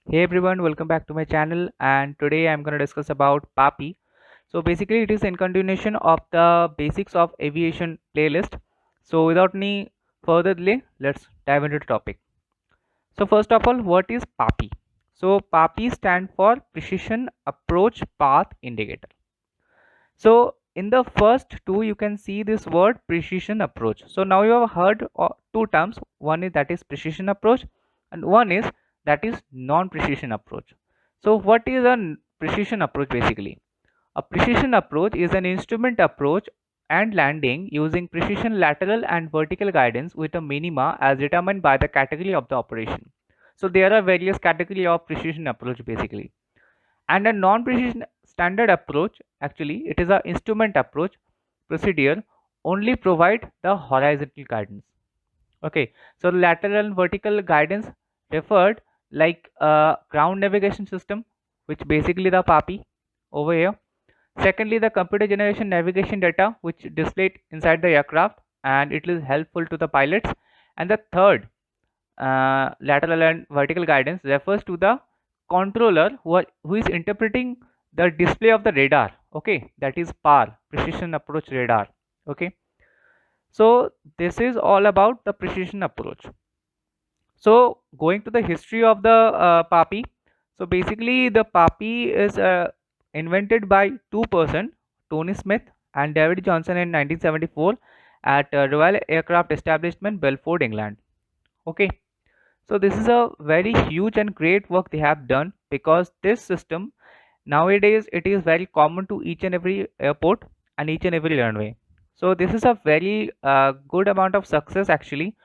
Hey everyone, welcome back to my channel, and today I'm going to discuss about PAPI. So basically it is in continuation of the basics of aviation playlist. So without any further delay, let's dive into the topic. So first of all, what is PAPI? So PAPI stand for Precision Approach Path Indicator. So in the first two you can see this word precision approach. So now you have heard two terms. One is that is precision approach and one is that is non-precision approach. So what is a precision approach basically? A precision approach is an instrument approach and landing using precision lateral and vertical guidance with a minima as determined by the category of the operation. So there are various category of precision approach basically. And a non-precision standard approach, actually it is a instrument approach procedure, only provide the horizontal guidance. Okay, so lateral and vertical guidance referred like a ground navigation system, which basically the PAPI over here. Secondly, the computer generation navigation data which displayed inside the aircraft, and it is helpful to the pilots. And the third, lateral and vertical guidance refers to the controller who is interpreting the display of the radar. Okay, that is PAR, precision approach radar. Okay, so this is all about the precision approach. So going to the history of the PAPI. So basically the PAPI is invented by two person, Tony Smith and David Johnson in 1974 at Royal Aircraft Establishment, Belford, England. Okay, so this is a very huge and great work they have done, because this system nowadays it is very common to each and every airport and each and every runway. So this is a very good amount of success actually,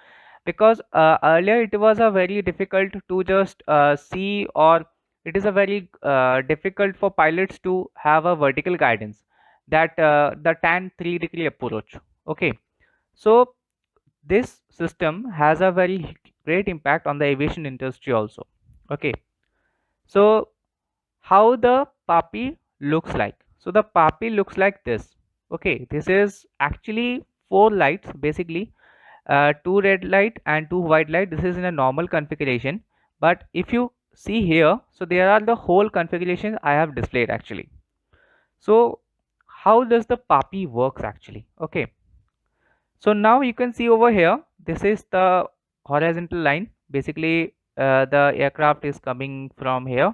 because earlier it was a very difficult to just see, or it is a very difficult for pilots to have a vertical guidance, that the tan 3-degree approach. Okay, so this system has a very great impact on the aviation industry also. Okay, so how the PAPI looks like? So the PAPI looks like this. Okay, this is actually four lights basically, two red light and two white light. This is in a normal configuration, but if you see here, so there are the whole configuration I have displayed actually. So how does the PAPI works actually? Okay, so now you can see over here, this is the horizontal line. Basically, the aircraft is coming from here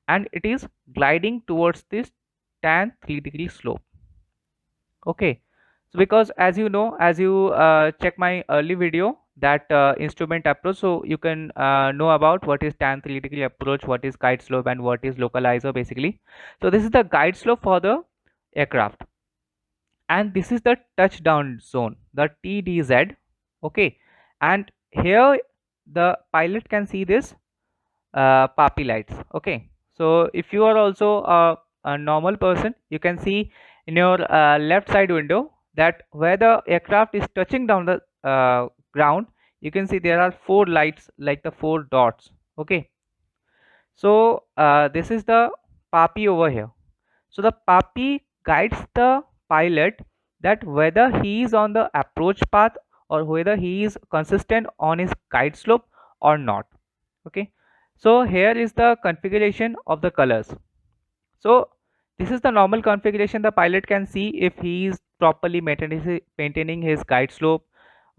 and it is gliding towards this tan 3-degree slope. Okay, so because as you know, as you check my early video, that instrument approach, so you can know about what is tan 3-degree approach, what is guide slope, and what is localizer basically. So this is the guide slope for the aircraft, and this is the touchdown zone, the TDZ. Okay, and here the pilot can see this PAPI lights. Okay, so if you are also a normal person, you can see in your left side window that where the aircraft is touching down the ground, you can see there are four lights like the four dots. Okay, so this is the PAPI over here. So the PAPI guides the pilot that whether he is on the approach path or whether he is consistent on his guide slope or not. Okay, so here is the configuration of the colors. So this is the normal configuration. The pilot can see if he is properly maintaining his guide slope.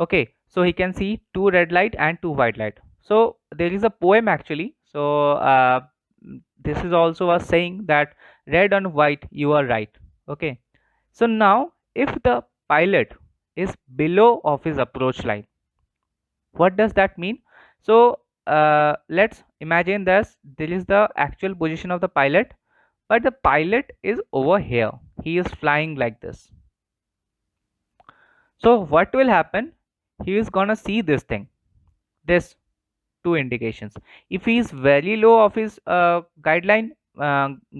Okay, so he can see two red light and two white light. So there is a poem actually. So this is also a saying that red and white, you are right. Okay, so now if the pilot is below of his approach line, what does that mean? So let's imagine this, this is the actual position of the pilot, but the pilot is over here, he is flying like this. So what will happen, he is gonna see this thing, this two indications. If he is very low of his guideline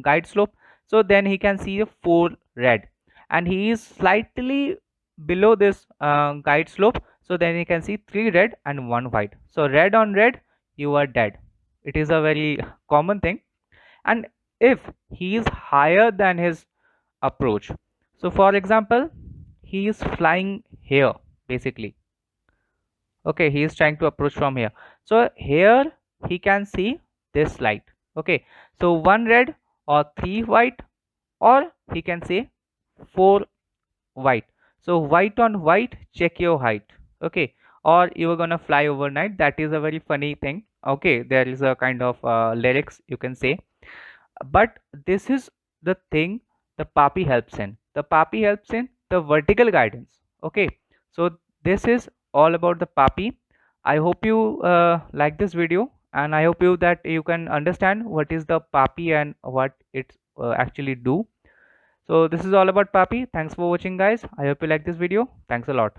guide slope, so then he can see a 4 red, and he is slightly below this guide slope, so then he can see 3 red and 1 white. So red on red, you are dead. It is a very common thing. And if he is higher than his approach, so for example, he is flying here basically. Okay, he is trying to approach from here, so here he can see this light. Okay, so one red or three white, or he can say four white. So white on white, check your height. Okay, or you are gonna fly overnight. That is a very funny thing. Okay, there is a kind of lyrics you can say, but this is the thing the papi helps in. The papi helps in the vertical guidance. Okay, so this is all about the papi. I hope you like this video, and I hope you that you can understand what is the papi and what it actually do. So this is all about papi. Thanks for watching, guys. I hope you like this video. Thanks a lot.